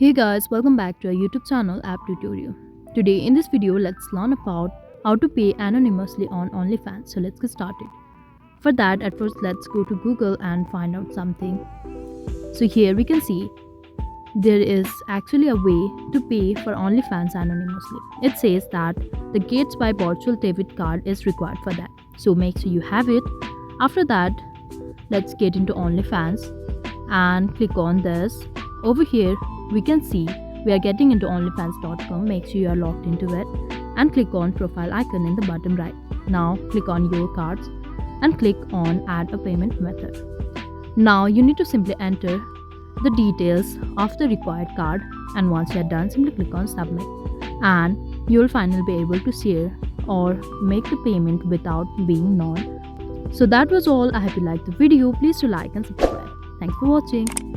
Hey guys, welcome back to our YouTube channel App Tutorial. Today in this video, let's learn about how to pay anonymously on OnlyFans. So let's get started. For that, at first let's go to Google and find out something. So here we can see there is actually a way to pay for OnlyFans anonymously. It says that the Gates by virtual debit card is required for that. So make sure you have it. After that, let's get into OnlyFans and click on this. Over here we can see we are getting into onlyfans.com. Make sure you are logged into it and click on profile icon in the bottom right. Now click on your cards and click on add a payment method. Now you need to simply enter the details of the required card, and once you are done, simply click on submit and you will finally be able to share or make the payment without being known. So that was all. I hope you liked the video. Please do like and subscribe. Thanks for watching.